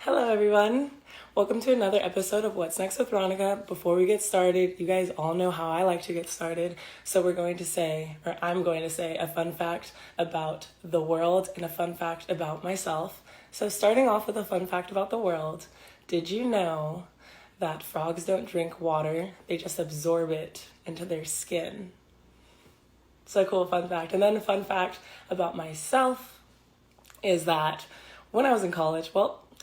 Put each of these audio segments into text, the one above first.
Hello, everyone. Welcome to another episode of What's Next with Ronika. Before we get started, you guys all know how I like to get started. So I'm going to say a fun fact about the world and a fun fact about myself. So starting off with a fun fact about the world, did you know that frogs don't drink water? They just absorb it into their skin. So cool fun fact. And then a fun fact about myself is that when I was in college,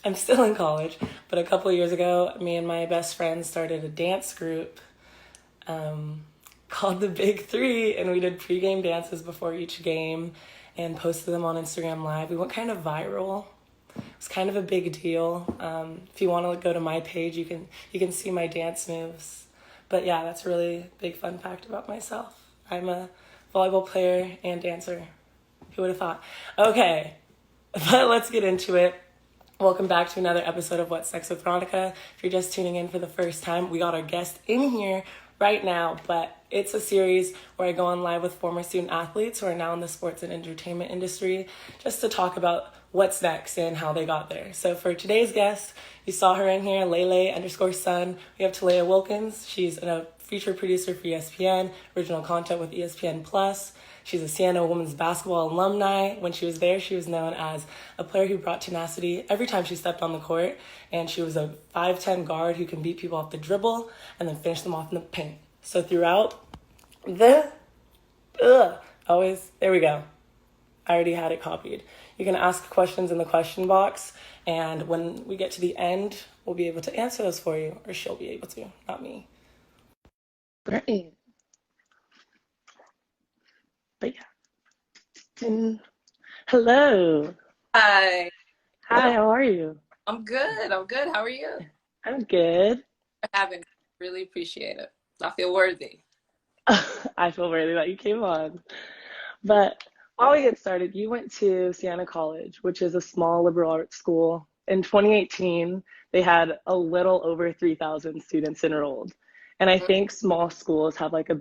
I'm still in college, but a couple of years ago, me and my best friend started a dance group called the Big Three, and we did pregame dances before each game and posted them on Instagram Live. We went kind of viral. It was kind of a big deal. If you want to go to my page, you can see my dance moves. But yeah, that's a really big fun fact about myself. I'm a volleyball player and dancer. Who would have thought? Okay, but let's get into it. Welcome back to another episode of What's Next with Ronika. If you're just tuning in for the first time, we got our guest in here right now, but it's a series where I go on live with former student athletes who are now in the sports and entertainment industry just to talk about what's next and how they got there. So for today's guest, you saw her in here, Lele_Sun. We have Talaya Wilkins. She's a feature producer for ESPN Original Content with ESPN Plus. She's a Sienna women's basketball alumni. When she was there, she was known as a player who brought tenacity every time she stepped on the court. And she was a 5'10" guard who can beat people off the dribble and then finish them off in the paint. So throughout there we go. I already had it copied. You can ask questions in the question box. And when we get to the end, we'll be able to answer those for you. Or she'll be able to, not me. Great. But yeah. Hello. Hi. Hi, how are you? I'm good. How are you? I'm good. For having me. Really appreciate it. I feel worthy. I feel worthy that you came on. But while we get started, you went to Sienna College, which is a small liberal arts school. In 2018, they had a little over 3,000 students enrolled. And I think small schools have like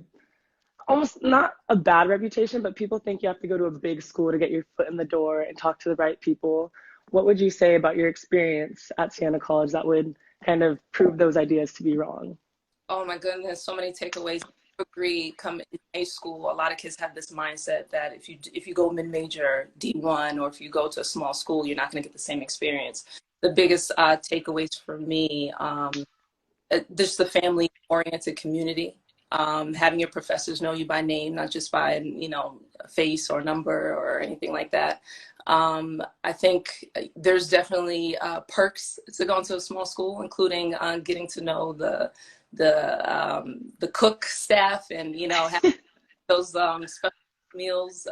almost not a bad reputation, but people think you have to go to a big school to get your foot in the door and talk to the right people. What would you say about your experience at Sienna College that would kind of prove those ideas to be wrong? Oh my goodness, so many takeaways. I agree. Coming in high school, a lot of kids have this mindset that if you go mid-major D1 or if you go to a small school, you're not going to get the same experience. The biggest takeaways for me, just the family-oriented community. Having your professors know you by name, not just by, face or number or anything like that. I think there's definitely perks to going to a small school, including getting to know the cook staff and, having those special meals,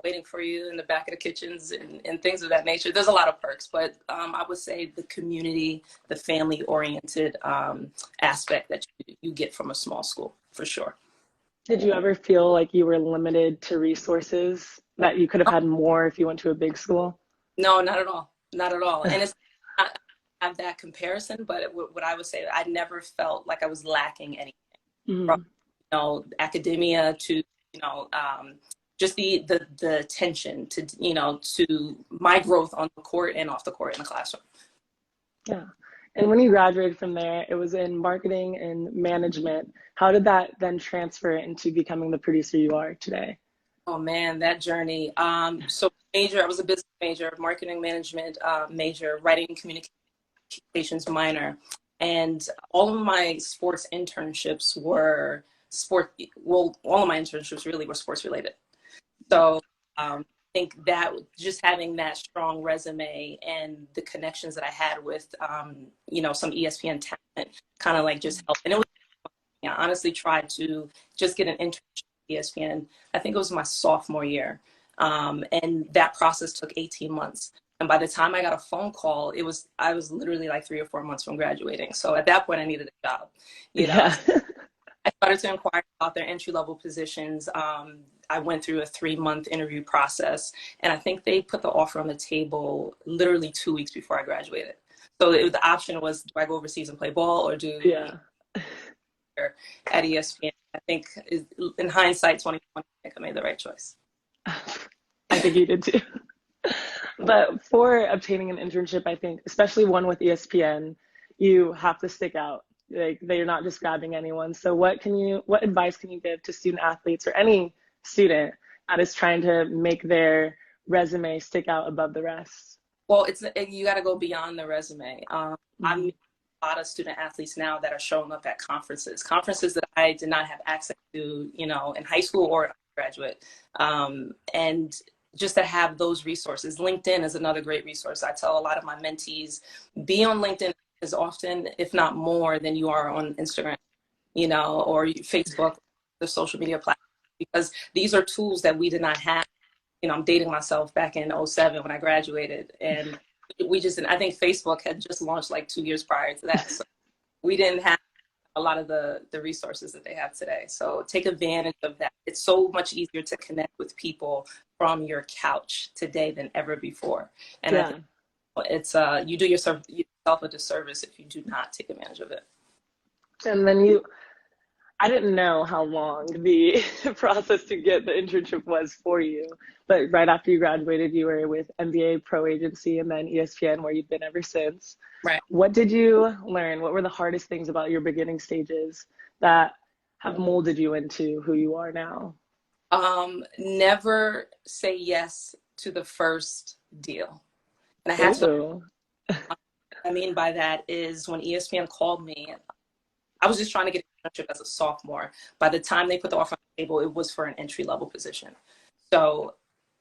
waiting for you in the back of the kitchens and things of that nature. There's a lot of perks, but I would say the community, the family-oriented aspect that you get from a small school, for sure. Did you ever feel like you were limited to resources, that you could have had more if you went to a big school? No, not at all. Not at all. And it's not have that comparison, but what I would say, I never felt like I was lacking anything. From, academia to, just the attention to, to my growth on the court and off the court in the classroom. Yeah. And when you graduated from there, it was in marketing and management. How did that then transfer into becoming the producer you are today? Oh man, that journey. So I was a business major, marketing management major, writing communications minor. And all of my sports internships were all of my internships really were sports related. So I think that just having that strong resume and the connections that I had with, some ESPN talent kind of like just helped. And I honestly tried to just get an internship at ESPN. I think it was my sophomore year. And that process took 18 months. And by the time I got a phone call, I was literally like 3 or 4 months from graduating. So at that point I needed a job, Yeah. I started to inquire about their entry-level positions. I went through a 3-month interview process, and I think they put the offer on the table literally 2 weeks before I graduated. So the option was, do I go overseas and play ball, or do at ESPN? I think in hindsight, 2020, I think I made the right choice. I think you did too. But for obtaining an internship, I think, especially one with ESPN, you have to stick out. Like they're not just grabbing anyone. So what advice can you give to student athletes or any student that is trying to make their resume stick out above the rest? Well, you got to go beyond the resume. I'm Mhm. a lot of student athletes now that are showing up at conferences that I did not have access to, in high school or undergraduate. And just to have those resources. LinkedIn is another great resource. I tell a lot of my mentees, be on LinkedIn as often, if not more, than you are on Instagram, or Facebook, the social media platform, because these are tools that we did not have. I'm dating myself back in '07 when I graduated, and we just, I think Facebook had just launched like 2 years prior to that. So we didn't have a lot of the resources that they have today. So take advantage of that. It's so much easier to connect with people from your couch today than ever before. And I Yeah. think it's, you do yourself a disservice if you do not take advantage of it. And then I didn't know how long the process to get the internship was for you, but right after you graduated, you were with NBA Pro Agency and then ESPN, where you've been ever since. Right. What did you learn? What were the hardest things about your beginning stages that have molded you into who you are now? Never say yes to the first deal. And I had to, Ooh. what I mean by that is when ESPN called me, I was just trying to get an internship as a sophomore. By the time they put the offer on the table, it was for an entry level position. So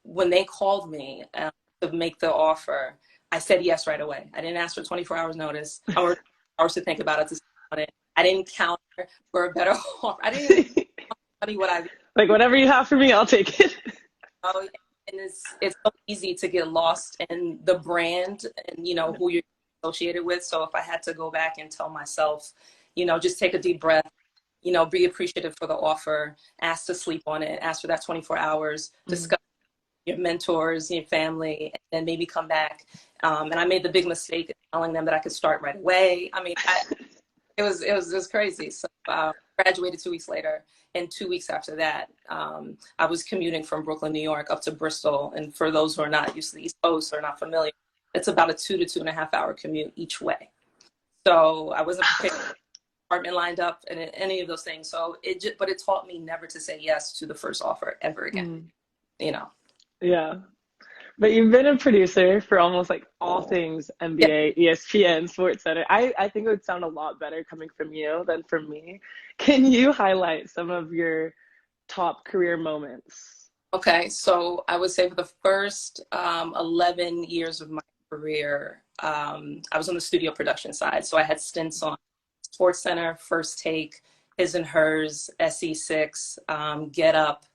when they called me to make the offer, I said yes right away. I didn't ask for 24 hours notice. I was hours to think about it, to sit on it. I didn't counter for a better offer. I didn't even tell you what I Like whatever you have for me, I'll take it. know. And it's so easy to get lost in the brand and who you're associated with. So if I had to go back and tell myself, just take a deep breath, be appreciative for the offer, ask to sleep on it, ask for that 24 hours, Mm. discuss your mentors, your family, and then maybe come back. And I made the big mistake of telling them that I could start right away. I mean, it was just crazy. So graduated 2 weeks later, and 2 weeks after that, I was commuting from Brooklyn, New York, up to Bristol. And for those who are not used to the East Coast or not familiar, it's about a 2 to 2.5 hour commute each way. So I wasn't prepared, apartment lined up, and any of those things. So but it taught me never to say yes to the first offer ever again. Mm. You know. Yeah. But you've been a producer for almost like all things Yeah. NBA, ESPN, Sports Center. I think it would sound a lot better coming from you than from me. Can you highlight some of your top career moments? Okay. So I would say for the first 11 years of my career, I was on the studio production side. So I had stints on Sports Center, First Take, His and Hers, SE6, Get Up,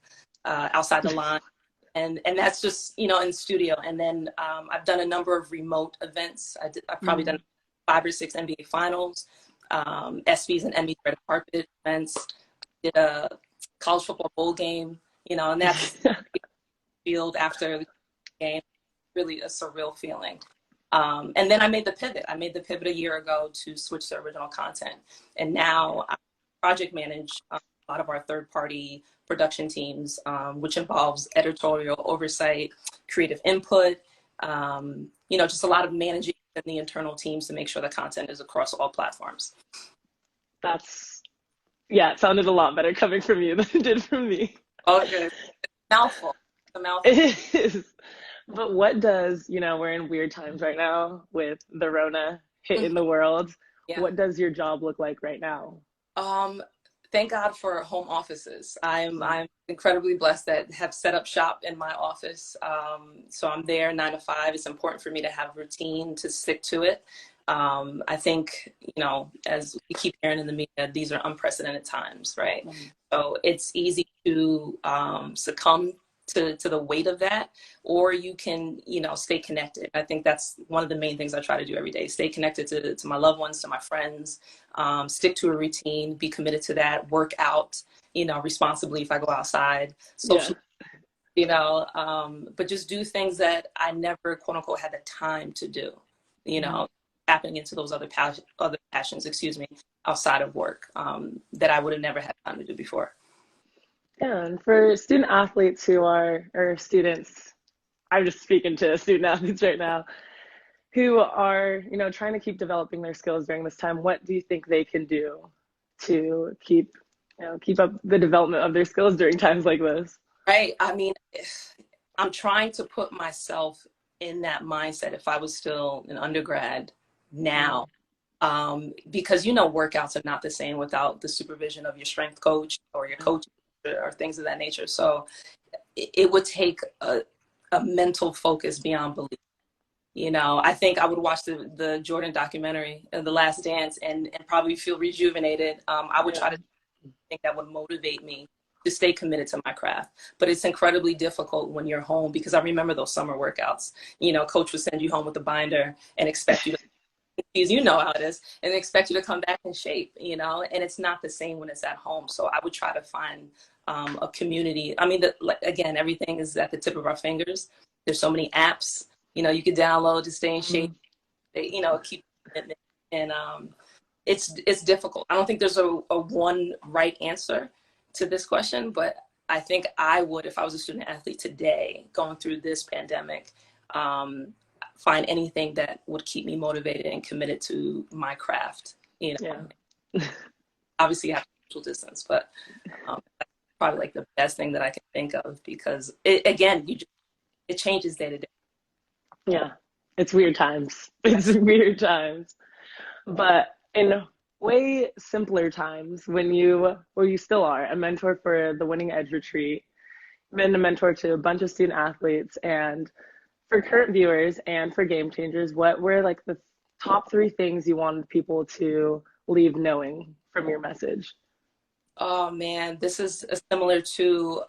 Outside the Line. And that's just in studio. And then I've done a number of remote events. I've probably done 5 or 6 NBA finals, ESPYs and Emmys red carpet events. Did a college football bowl game, and that's field after the game. Really a surreal feeling. And then I made the pivot. I made the pivot a year ago to switch to original content, and now I project manage a lot of our third-party production teams, which involves editorial oversight, creative input, just a lot of managing the internal teams to make sure the content is across all platforms. Yeah, it sounded a lot better coming from you than it did from me. Okay, mouthful. A mouthful. It is. But what does, we're in weird times right now with the Rona hitting the world. Yeah. What does your job look like right now? Thank God for home offices. I'm incredibly blessed that have set up shop in my office. So I'm there 9 to 5. It's important for me to have routine, to stick to it. I think, as we keep hearing in the media, these are unprecedented times, right? Mm-hmm. So it's easy to succumb to the weight of that, or you can, stay connected. I think that's one of the main things I try to do every day: stay connected to my loved ones, to my friends, stick to a routine, be committed to that, work out, responsibly if I go outside, social, but just do things that I never, quote unquote, had the time to do, tapping into those other passions, outside of work, that I would have never had time to do before. Yeah, and for student athletes or students I'm just speaking to student athletes right now who are, trying to keep developing their skills during this time. What do you think they can do to keep up the development of their skills during times like this? Right. I mean, I'm trying to put myself in that mindset if I was still an undergrad now, because workouts are not the same without the supervision of your strength coach or your coach or things of that nature. So it would take a mental focus beyond belief. I think I would watch the Jordan documentary, The Last Dance, and probably feel rejuvenated. I would try to think that would motivate me to stay committed to my craft. But it's incredibly difficult when you're home, because I remember those summer workouts. Coach would send you home with a binder and expect you to, how it is, and expect you to come back in shape, and it's not the same when it's at home. So I would try to find a community. I mean, again, everything is at the tip of our fingers. There's so many apps, you could download to stay in shape, keep commitment. And it's difficult. I don't think there's a one right answer to this question, but I think I would, if I was a student athlete today going through this pandemic, find anything that would keep me motivated and committed to my craft. Obviously you have social distance, but that's probably like the best thing that I can think of, because it changes day to day. Yeah, it's weird times. It's weird times. But in way simpler times, where you still are a mentor for the Winning Edge Retreat, been a mentor to a bunch of student athletes, and for current viewers and for game changers, what were like the top 3 things you wanted people to leave knowing from your message? Oh man, this is similar to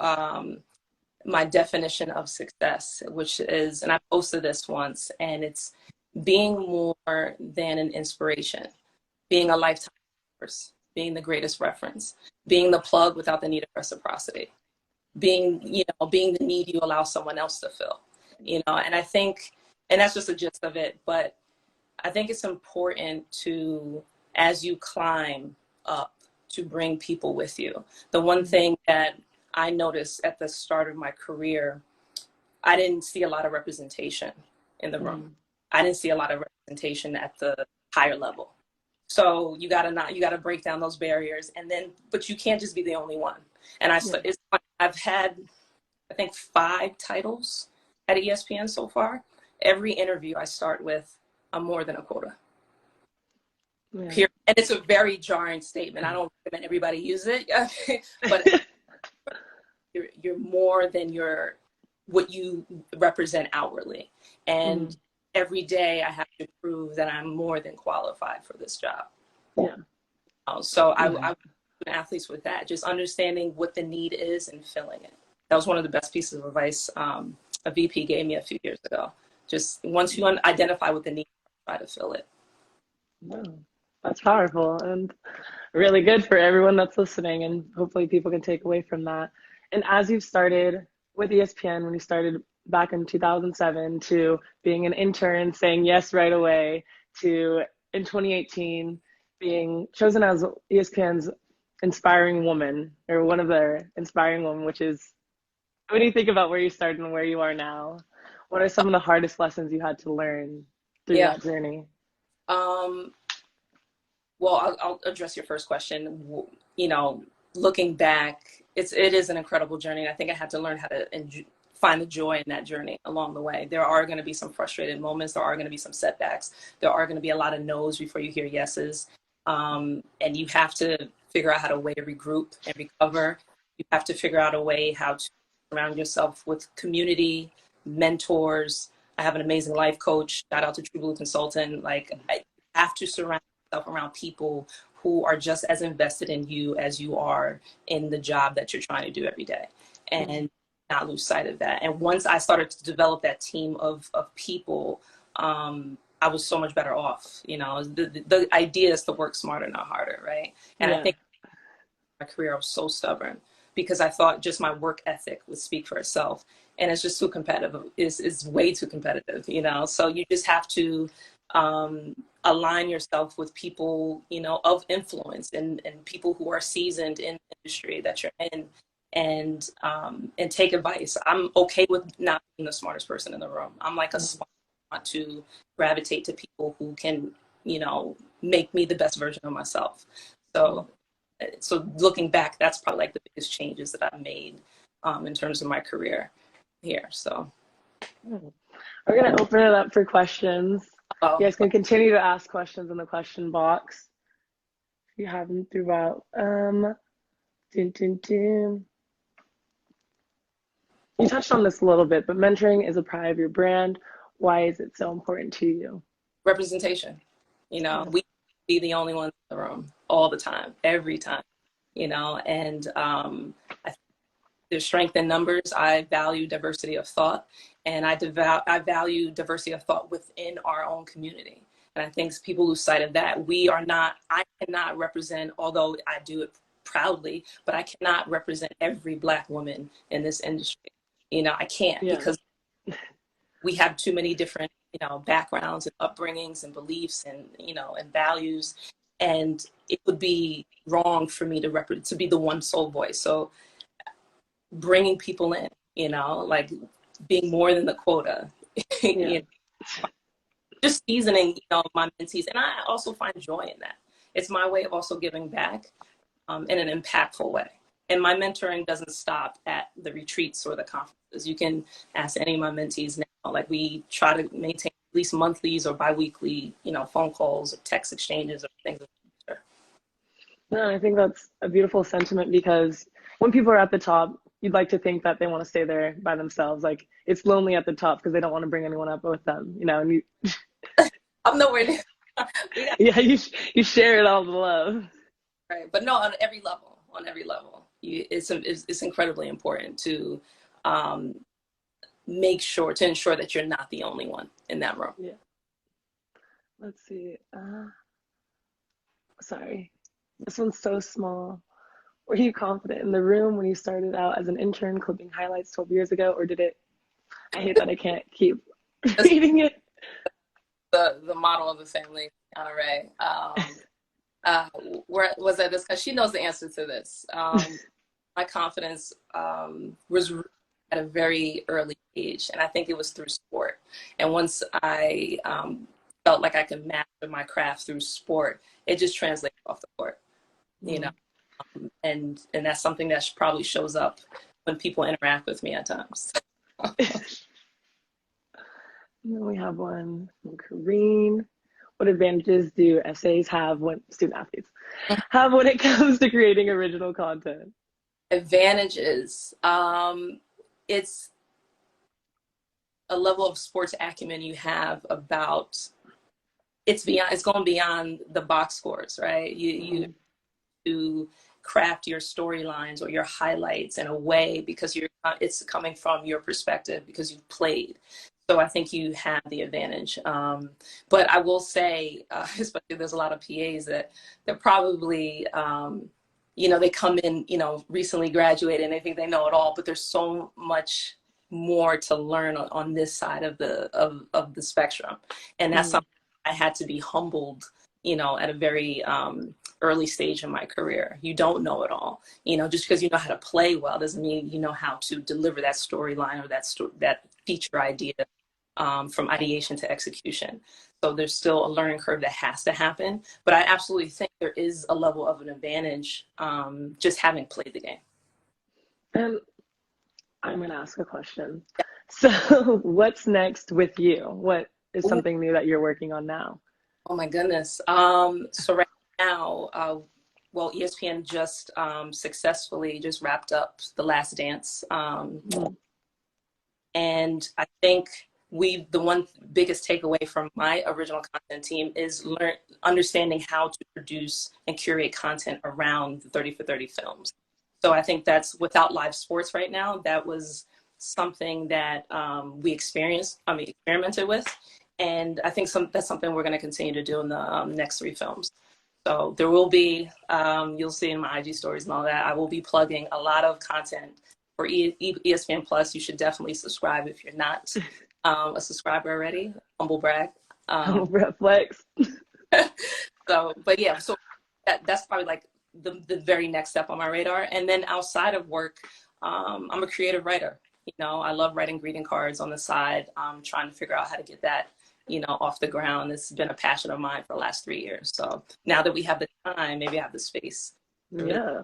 my definition of success, which is, and I posted this once, and it's being more than an inspiration, being a lifetime force, being the greatest reference, being the plug without the need of reciprocity, being the need you allow someone else to fill, and I think, and that's just a gist of it, but I think it's important to, as you climb up, to bring people with you. The one thing that I noticed at the start of my career, I didn't see a lot of representation in the room. I didn't see a lot of representation at the higher level. So you gotta break down those barriers, but you can't just be the only one. And I've had, I think, 5 titles at ESPN so far. Every interview I start with, I'm more than a quota. Yeah. And it's a very jarring statement. I don't recommend everybody use it, but you're more than what you represent outwardly. And every day I have to prove that I'm more than qualified for this job. Yeah. So I work with athletes with that, just understanding what the need is and filling it. That was one of the best pieces of advice a VP gave me a few years ago. Just once you identify what the need, try to fill it. Wow. That's powerful and really good for everyone that's listening, and hopefully people can take away from that. And as you've started with ESPN, when you started back in 2007, to being an intern, saying yes right away, to in 2018 being chosen as ESPN's inspiring woman, or one of their inspiring women, which is, what do you think about where you started and where you are now? What are some of the hardest lessons you had to learn through that journey? Well, I'll address your first question. Looking back, it is an incredible journey. I think I had to learn how to find the joy in that journey along the way. There are going to be some frustrated moments. There are going to be some setbacks. There are going to be a lot of no's before you hear yeses. And you have to figure out how to regroup and recover. You have to figure out a way how to surround yourself with community, mentors. I have an amazing life coach. Shout out to True Blue Consultant. I have to surround yourself around people who are just as invested in you as you are in the job that you're trying to do every day, and not lose sight of that. And once I started to develop that team of people, I was so much better off. The idea is to work smarter, not harder, right? And I think in my career I was so stubborn because I thought just my work ethic would speak for itself, and it's just too competitive. It's way too competitive, So you just have to align yourself with people, of influence and people who are seasoned in the industry that you're in, and take advice. I'm okay with not being the smartest person in the room. I'm like a sponge. I want to gravitate to people who can, you know, make me the best version of myself. So, so looking back, that's probably like the biggest changes that I've made in terms of my career here. So we're going to open it up for questions. oh, You guys can continue to ask questions in the question box if you have them throughout. Dun, dun, dun. You touched on this a little bit, but mentoring is a pride of your brand. Why is it so important to you? representation. You know, we be the only ones in the room all the time, every time, you know, and I think there's strength in numbers. I value diversity of thought, and I value diversity of thought within our own community. And I think people lose sight of that. I cannot represent, although I do it proudly, but I cannot represent every Black woman in this industry. You know, I can't because we have too many different, you know, backgrounds and upbringings and beliefs and, you know, and values. And it would be wrong for me to be the one sole voice. So bringing people in, you know, like being more than the quota, you know, just seasoning, you know, my mentees. And I also find joy in that. It's my way of also giving back in an impactful way. And my mentoring doesn't stop at the retreats or the conferences. You can ask any of my mentees now. Like we try to maintain at least monthlies or biweekly, you know, phone calls or text exchanges or things of that nature. No, I think that's a beautiful sentiment because when people are at the top, you'd like to think that they want to stay there by themselves. Like it's lonely at the top because they don't want to bring anyone up with them, you know. And you, I'm nowhere near. yeah, you share it all the love. Right, but no, on every level, it's incredibly important to ensure that you're not the only one in that room. Yeah. Let's see. Sorry, this one's so small. Were you confident in the room when you started out as an intern clipping highlights 12 years ago, or did it? I hate that I can't keep reading it. The model of the family, Anna Ray. Where was that discussed? She knows the answer to this. My confidence was at a very early age, and I think it was through sport. And once I felt like I could master my craft through sport, it just translated off the court, you know. And that's something that probably shows up when people interact with me at times. And then we have one from Kareen. What advantages do essays have when student athletes have when it comes to creating original content? Advantages. It's a level of sports acumen you have about it's going beyond the box scores, right? You to craft your storylines or your highlights in a way because it's coming from your perspective because you've played. So I think you have the advantage. But I will say, especially there's a lot of PAs that they're probably, you know, they come in, you know, recently graduated and they think they know it all, but there's so much more to learn on this side of the spectrum. And that's something I had to be humbled, you know, at a very early stage in my career. You don't know it all. You know, just because you know how to play well doesn't mean you know how to deliver that storyline or that feature idea from ideation to execution. So there's still a learning curve that has to happen. But I absolutely think there is a level of an advantage just having played the game. And I'm going to ask a question. So what's next with you? What is something new that you're working on now? Oh my goodness. So right now, well, ESPN just successfully just wrapped up The Last Dance. And I think the one biggest takeaway from my original content team is understanding how to produce and curate content around the 30 for 30 films. So I think that's without live sports right now, that was something that we experimented with. And I think that's something we're going to continue to do in the next 3 films. So there will be, you'll see in my IG stories and all that, I will be plugging a lot of content for ESPN Plus. You should definitely subscribe if you're not a subscriber already. Humble brag. Flex. So, but yeah, so that's probably like the very next step on my radar. And then outside of work, I'm a creative writer. You know, I love writing greeting cards on the side. Trying to figure out how to get that, you know, off the ground. It's been a passion of mine for the last 3 years. So now that we have the time, maybe I have the space. Yeah.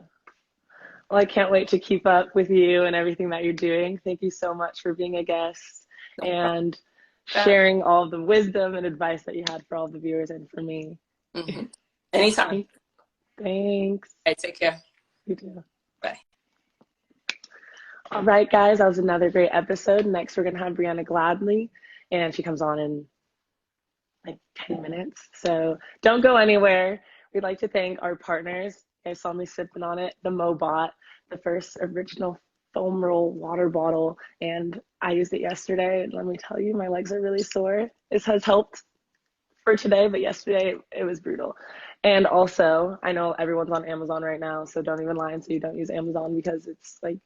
Well, I can't wait to keep up with you and everything that you're doing. Thank you so much for being a guest No and problem. sharing all the wisdom and advice that you had for all the viewers and for me. Mm-hmm. Anytime. Thanks. All right, take care. You too. Bye. All right, guys, that was another great episode. Next, we're going to have Brianna Gladley, and she comes on in like 10 minutes. So don't go anywhere. We'd like to thank our partners. You guys saw me sipping on it, the Mobot, the first original foam roll water bottle, and I used it yesterday. And let me tell you, my legs are really sore. This has helped for today, but yesterday it was brutal. And also, I know everyone's on Amazon right now, so don't even lie and say you don't use Amazon because it's like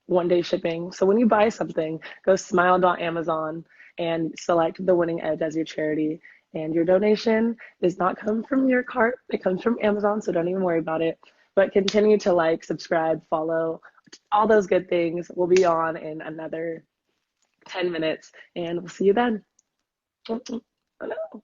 1-day shipping. So when you buy something, go smile.amazon and select the winning edge as your charity. And your donation does not come from your cart. It comes from Amazon, so don't even worry about it. But continue to like, subscribe, follow, all those good things. We'll be on in another 10 minutes, and we'll see you then. Oh, no.